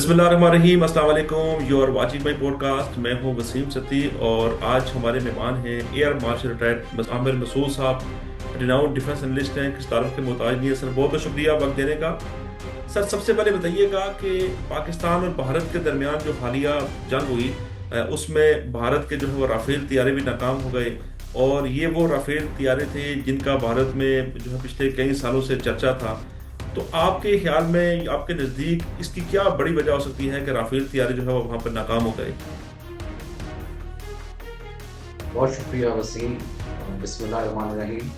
बिस्मिल्लाहिर्रहमानिर्रहीम, अस्सलाम वालेकुम। You are watching my podcast. मैं हूं वसीम सती और आज हमारे मेहमान हैं air marshal retired Aamir Masood साहब। रिनाउंड डिफेंस एनालिस्ट हैं, किस तारुफ के मोहताज नहीं है सर। बहुत बहुत शुक्रिया वक्त देने का। सर, सबसे पहले बताइएगा कि पाकिस्तान और भारत के दरमियान जो हालिया जंग हुई, उसमें भारत के जो है वो राफेल तैयारे भी नाकाम हो गए। और ये वो राफेल तैयारे थे जिनका भारत में जो है पिछले कई सालों से चर्चा था। तो आपके ख्याल में, आपके नज़दीक इसकी क्या बड़ी वजह हो सकती है कि राफेल तैयारे जो है वो वहां पर नाकाम हो गए? बहुत शुक्रिया वसीम। बिस्मिल्लाहिर्रहमानिर्रहीम।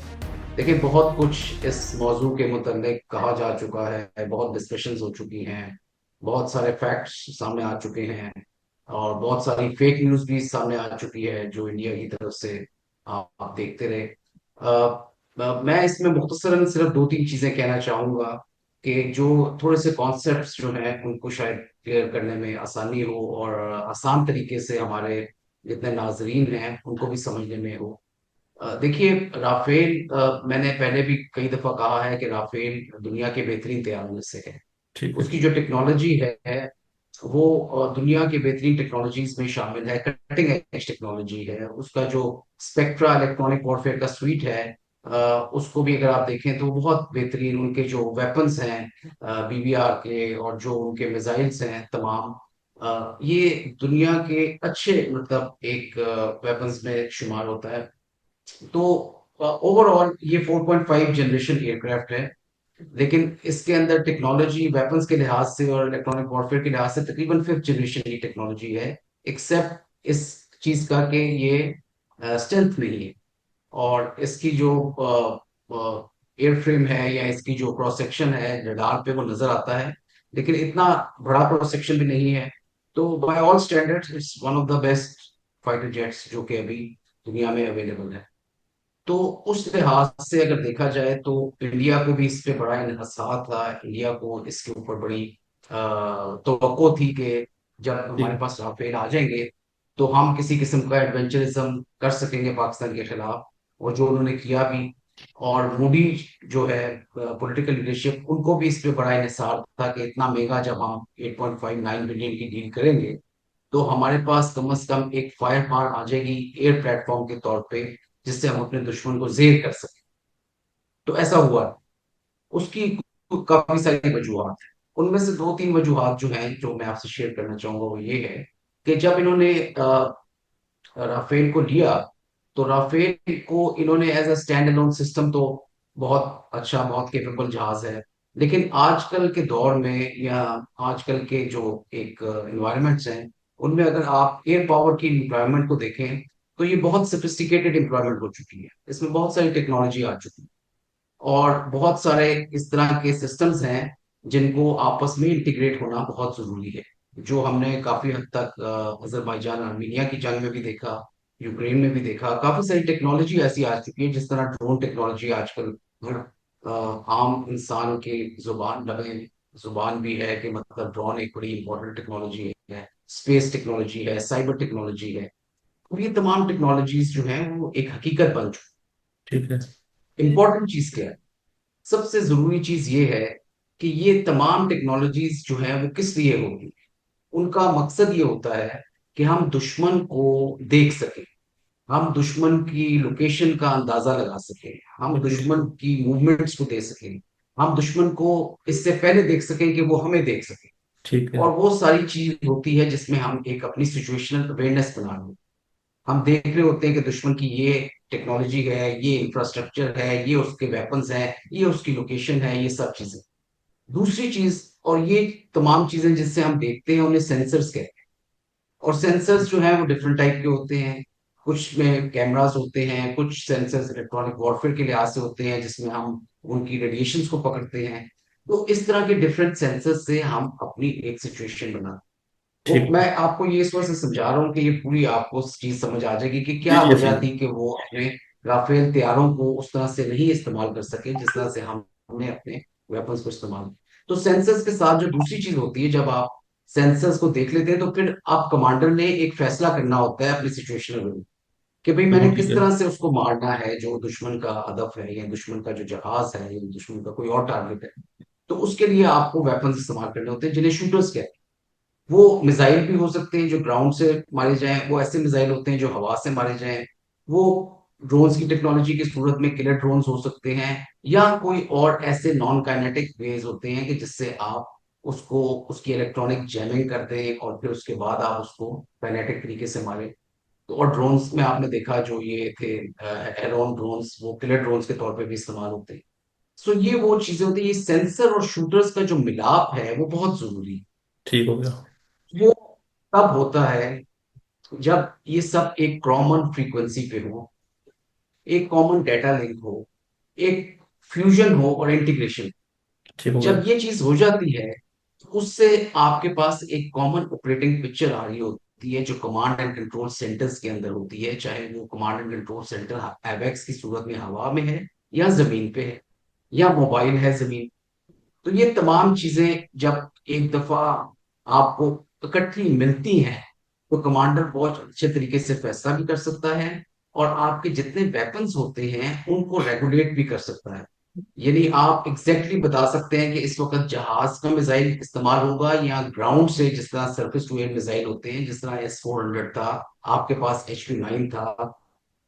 देखिए, बहुत कुछ इस मौजू के मुताल्लिक कहा जा चुका है, बहुत डिस्कशंस हो चुकी हैं, बहुत सारे फैक्ट्स सामने आ चुके हैं और बहुत सारी फेक न्यूज़ भी सामने आ चुकी है जो इंडिया की तरफ से आप देखते रहे। मैं इसमें मुख्तसरन सिर्फ दो तीन चीजें कहना चाहूंगा कि जो थोड़े से कॉन्सेप्ट्स जो हैं उनको शायद क्लियर करने में आसानी हो और आसान तरीके से हमारे जितने नाजरीन हैं उनको भी समझने में हो। देखिए, राफेल, मैंने पहले भी कई दफा कहा है कि राफेल दुनिया के बेहतरीन तैयारों में से है। ठीक है। उसकी जो टेक्नोलॉजी है वो दुनिया के बेहतरीन टेक्नोलॉजीज में शामिल है, कटिंग एज टेक्नोलॉजी है। उसका जो स्पेक्ट्रा इलेक्ट्रॉनिक वॉरफेयर का स्वीट है, उसको भी अगर आप देखें तो बहुत बेहतरीन उनके जो वेपन्स हैं बीबीआर के और जो उनके मिसाइल्स हैं तमाम, ये दुनिया के अच्छे मतलब एक वेपन्स में शुमार होता है। तो ओवरऑल ये 4.5 जनरेशन एयरक्राफ्ट है, लेकिन इसके अंदर टेक्नोलॉजी वेपन्स के लिहाज से और इलेक्ट्रॉनिक वॉरफेयर के लिहाज से तकरीबन 5th जनरेशन की टेक्नोलॉजी है, एक्सेप्ट इस चीज का कि ये स्टेल्थ नहीं है। और इसकी जो एयर फ्रेम है या इसकी जो क्रॉस सेक्शन है रडार पे वो नजर आता है, लेकिन इतना बड़ा क्रॉस सेक्शन भी नहीं है। तो by all standards it's one of the best fighter jets जो कि अभी दुनिया में अवेलेबल है। तो उस लिहाज से अगर देखा जाए तो इंडिया को भी इस पे बड़ा इन्हसार था, इंडिया को इसके ऊपर बड़ी तवक्को थी कि जब हमारे ठीक। पास राफेल आ जाएंगे तो हम किसी किस्म का एडवेंचरिज्म कर सकेंगे पाकिस्तान के खिलाफ, और जो उन्होंने किया भी। और मोदी जो है पॉलिटिकल लीडरशिप, उनको भी इस पे बड़ा इन्हसार था कि इतना महंगा जब हम 8.59 बिलियन की डील करेंगे तो हमारे पास कम से कम एक फायर पावर आ जाएगी एयर प्लेटफॉर्म के तौर पे, जिससे हम अपने दुश्मन को जेर कर सकें। तो ऐसा हुआ। उसकी काफी सारी वजूहत हैं। उनमें से दो तीन वजूहत जो हैं जो मैं आपसे शेयर करना चाहूंगा वो ये है कि जब इन्होंने राफेल को लिया तो राफेल को इन्होंने as a stand alone system तो बहुत अच्छा, बहुत केपेबल जहाज है, लेकिन आजकल के दौर में या आजकल के जो एक इन्वायरमेंट्स हैं उनमें अगर आप एयर पावर की इन्वायरमेंट को देखें तो ये बहुत सोफिस्टिकेटेड इन्वायरमेंट हो चुकी है, इसमें बहुत सारी टेक्नोलॉजी आ चुकी है और बहुत सारे इस तरह के सिस्टम्स हैं जिनको आपस में इंटीग्रेट होना बहुत जरूरी है, जो हमने काफी हद तक अजरबैजान आर्मीनिया की जंग में भी देखा, यूक्रेन में भी देखा। काफी सारी टेक्नोलॉजी ऐसी आ चुकी है, जिस तरह ड्रोन टेक्नोलॉजी आजकल हर आम इंसान की जुबान लगे जुबान भी है कि मतलब ड्रोन एक बड़ी इंपॉर्टेंट टेक्नोलॉजी है, स्पेस टेक्नोलॉजी है, साइबर टेक्नोलॉजी है। और ये तमाम टेक्नोलॉजीज जो है वो एक हकीकत बन चुकी ठीक है। है। इंपॉर्टेंट चीज क्या है? सबसे जरूरी चीज ये है कि ये तमाम टेक्नोलॉजीज जो है वो किस लिए होती है। उनका मकसद ये होता है कि हम दुश्मन को देख सकें, हम दुश्मन की लोकेशन का अंदाजा लगा सकें, हम बिल्कुल ठीक। दुश्मन की मूवमेंट्स को देख सकें, हम दुश्मन को इससे पहले देख सकें कि वो हमें देख सके। ठीक है। और वो सारी चीज होती है जिसमें हम एक अपनी सिचुएशनल अवेयरनेस बना लें। हम देख रहे होते हैं कि दुश्मन की ये टेक्नोलॉजी है, ये इंफ्रास्ट्रक्चर है, ये उसके वेपन्स हैं, ये उसकी लोकेशन है, ये सब चीजें। दूसरी चीज, और ये तमाम चीजें जिससे हम देखते हैं उन्हें सेंसर्स कहते हैं। और सेंसर्स जो है वो डिफरेंट टाइप के होते हैं। कुछ में कैमरास होते हैं, कुछ सेंसर्स इलेक्ट्रॉनिक वॉरफेयर के लिहाज से होते हैं जिसमें हम उनकी रेडिएशंस को पकड़ते हैं। तो इस तरह के डिफरेंट सेंसर्स से हम अपनी एक सिचुएशन बना, वो ठीक है। मैं आपको ये इस वजह से समझा रहा हूँ कि ये पूरी आपको चीज समझ आ जाएगी कि जी क्या जी वजह यकीन। थी कि वो अपने राफेल तैयारों को उस तरह से नहीं इस्तेमाल कर सके जिस तरह से हमने अपने वेपन्स को इस्तेमाल किया। तो सेंसर्स के साथ जो दूसरी चीज होती है, जब आप सेंसर्स को देख लेते हैं तो फिर आप कमांडर ने एक फैसला करना होता है अपनी सिचुएशन में कि भाई मैंने बिल्कुल ठीक किस है। तरह से उसको मारना है, जो दुश्मन का हदफ है या दुश्मन का जो जहाज है या दुश्मन का कोई और टारगेट है। तो उसके लिए आपको वेपन्स इस्तेमाल करने होते हैं जिन्हें शूटर्स कहते हैं। वो मिसाइल भी हो सकते हैं जो ग्राउंड से मारे जाएं, वो ऐसे मिसाइल होते हैं जो हवा से मारे जाएं, वो ड्रोन्स की टेक्नोलॉजी की सूरत में किलर ड्रोन्स हो सकते हैं, या कोई और ऐसे नॉन काइनेटिक वेज होते हैं कि जिससे आप उसको उसकी इलेक्ट्रॉनिक जैमिंग कर दें और फिर उसके बाद आप उसको काइनेटिक तरीके से मारें। तो और ड्रोन्स में आपने देखा जो ये थे एरोन ड्रोन्स, वो किलर ड्रोन्स के तौर पे भी इस्तेमाल होते हैं। सो ये वो चीजें होती है, ये सेंसर और शूटर्स का जो मिलाप है वो बहुत जरूरी ठीक हो गया। है। वो तब होता है जब ये सब एक कॉमन फ्रीक्वेंसी पे हो, एक कॉमन डेटा लिंक हो, एक फ्यूजन हो और इंटीग्रेशन। ठीक हो गया। जब ये चीज हो जाती है तो उससे आपके पास एक कॉमन ऑपरेटिंग पिक्चर आ रही होती है जो कमांड एंड कंट्रोल सेंटर्स के अंदर होती है, चाहे वो कमांड एंड कंट्रोल सेंटर एवेक्स की सूरत में हवा में है, या जमीन पे है, या मोबाइल है जमीन। तो ये तमाम चीजें जब एक दफा आपको इकट्ठी मिलती हैं तो कमांडर बहुत अच्छे तरीके से फैसला भी कर सकता है और आपके जितने वेपन्स होते हैं उनको रेगुलेट भी कर सकता है। यानी आप एग्जैक्टली बता सकते हैं कि इस वक्त जहाज का मिसाइल इस्तेमाल होगा या ग्राउंड से, जिस तरह सरफेस टू एयर मिसाइल होते हैं, जिस तरह S-400 था, आपके पास HP-9 था,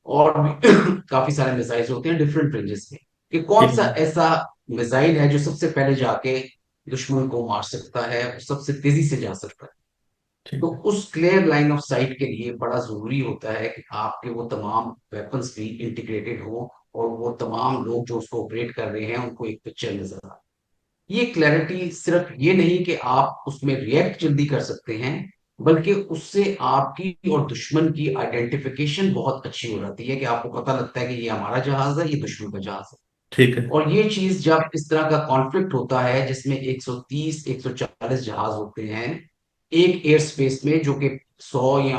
और भी काफी सारे मिसाइल्स होते हैं डिफरेंट रेंजेस में, कि कौन ठीक सा है। ऐसा मिसाइल है जो सबसे पहले जाके दुश्मन को मार सकता है और सबसे तेजी से जा सकता है। तो ठीक है। उस क्लियर लाइन ऑफ साइट के लिए बड़ा जरूरी होता है कि आपके वो तमाम वेपन्स भी इंटीग्रेटेड हो और वो तमाम लोग जो उसको ऑपरेट कर रहे हैं उनको एक पिक्चर नजर आए। ये क्लैरिटी सिर्फ ये नहीं कि आप उसमें रिएक्ट जल्दी कर सकते हैं, बल्कि उससे आपकी और दुश्मन की आइडेंटिफिकेशन बहुत अच्छी हो जाती है कि आपको पता लगता है कि ये हमारा जहाज है, ये दुश्मन का जहाज है। ठीक है। और ये चीज जब इस तरह का कॉन्फ्लिक्ट होता है जिसमें 130 140 जहाज होते हैं एक एयर स्पेस में, जो कि 100 या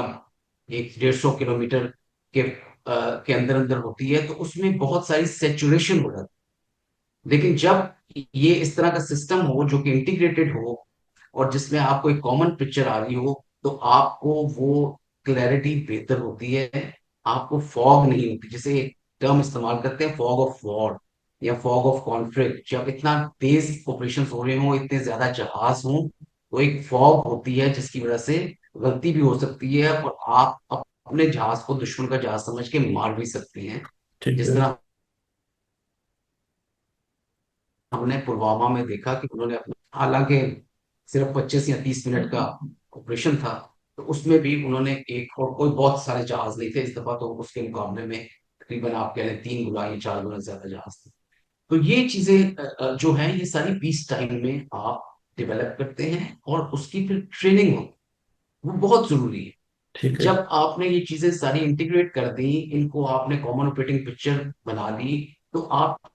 150 किलोमीटर के के अंदर अंदर होती है, तो उसमें बहुत सारी सेचुरेशन हो जाती है। लेकिन जब ये इस तरह का सिस्टम हो जो कि इंटीग्रेटेड हो और जिसमें आपको एक कॉमन पिक्चर आ रही हो, तो आपको वो क्लैरिटी बेहतर होती है। आपको फॉग नहीं होती, जैसे एक टर्म इस्तेमाल करते हैं फॉग ऑफ वॉर या फॉग ऑफ कॉन्फ्लिक्ट, जब इतना तेज ऑपरेशन हो रहे हो, इतने ज्यादा जहाज हों, तो एक फॉग होती है जिसकी वजह से गलती भी हो सकती है और आप अपने जहाज को दुश्मन का जहाज समझ के मार भी सकते हैं। ठीक जिस है। तरह हमने पुलवामा में देखा कि उन्होंने अपना, हालांकि सिर्फ 25 या 30 मिनट का ऑपरेशन था, तो उसमें भी उन्होंने एक, और कोई बहुत सारे जहाज नहीं थे इस दफा, तो उसके मुकाबले में तकरीबन आप कह लें 3 गुना या 4 गुना ज्यादा जहाज थे। तो ये चीजें जो है ये सारी पीस टाइम में आप डेवलप करते हैं और उसकी फिर ट्रेनिंग हो, वो बहुत जरूरी है। ठीक है। जब आपने ये चीजें सारी इंटीग्रेट कर दी, इनको आपने कॉमन ऑपरेटिंग पिक्चर बना ली, तो आप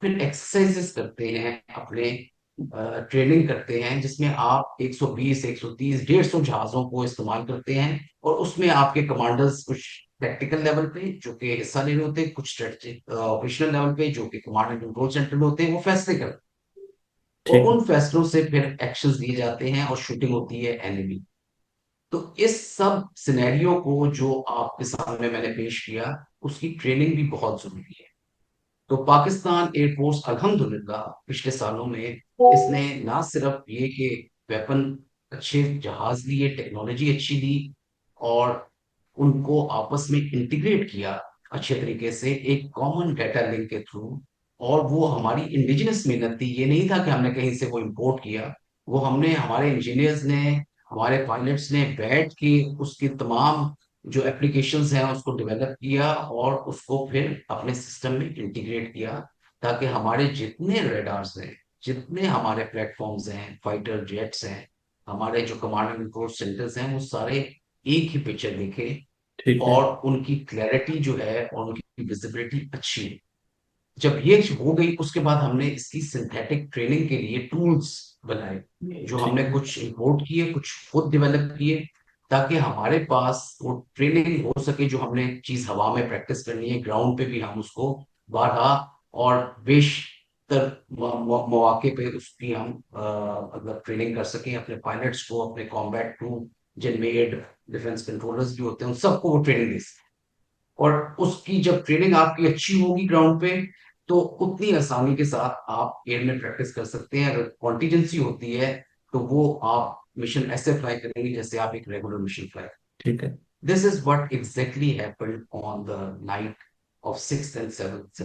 फिर एक्सरसाइजेस करते हैं अपने, ट्रेनिंग करते हैं जिसमें आप 120 130 150 जहाजों को इस्तेमाल करते हैं और उसमें आपके कमांडर्स कुछ प्रैक्टिकल लेवल पे जो कि हिस्सा ले रहे होते हैं, कुछ स्ट्रेटेजिक ऑपरेशनल लेवल पे जो कि कमांड एंड कंट्रोल सेंटर में होते हैं, वो फैसले करते हैं और ठीक है। उन फैसलों से फिर एक्शंस लिए जाते हैं और शूटिंग होती है एनिमी। तो इस सब सिनेरियो को जो आपके सामने मैंने पेश किया, उसकी ट्रेनिंग भी बहुत जरूरी है। तो पाकिस्तान एयरफोर्स अल्हम्दुलिल्लाह पिछले सालों में इसने ना सिर्फ ये कि वेपन अच्छे जहाज लिए, टेक्नोलॉजी अच्छी दी और उनको आपस में इंटीग्रेट किया अच्छे तरीके से एक कॉमन डेटा लिंक के थ्रू, और वो हमारी इंडिजिनस मेहनत थी, ये नहीं था कि हमने कहीं से वो इम्पोर्ट किया। वो हमने, हमारे इंजीनियर्स ने, हमारे पायलट्स ने बैठ के उसकी तमाम जो एप्लीकेशंस हैं उसको डेवलप किया और उसको फिर अपने सिस्टम में इंटीग्रेट किया, ताकि हमारे जितने रेडार्स हैं, जितने हमारे प्लेटफॉर्म्स हैं, फाइटर जेट्स हैं, हमारे जो कमांड एंड कंट्रोल सेंटर्स हैं, वो सारे एक ही पिक्चर दिखे ठीक है। और उनकी क्लैरिटी जो है और उनकी विजिबिलिटी अच्छी है। जब ये हो गई उसके बाद हमने इसकी सिंथेटिक ट्रेनिंग के लिए टूल्स बनाए, जो ठीक हमने है। कुछ इंपोर्ट किए, कुछ खुद डेवलप किए, ताकि हमारे पास वो ट्रेनिंग हो सके। जो हमने चीज हवा में प्रैक्टिस करनी है, ग्राउंड पे भी हम उसको बारहा और बेशतर मौके पे उसकी हम मतलब ट्रेनिंग कर सकें अपने पायलट्स को, अपने कॉम्बैट क्रू जिनमें एयर डिफेंस कंट्रोलर्स भी होते हैं, उन सबको वो ट्रेनिंग दे सकें। और उसकी जब ट्रेनिंग आपकी अच्छी होगी ग्राउंड पे, तो उतनी आसानी के साथ आप एयर में प्रैक्टिस कर सकते हैं। अगर कॉन्टिजेंसी होती है तो वो आप मिशन ऐसे फ्लाई करेंगे जैसे आप एक रेगुलर मिशन फ्लाई। ठीक है। This is what exactly happened on the night of 6th and 7th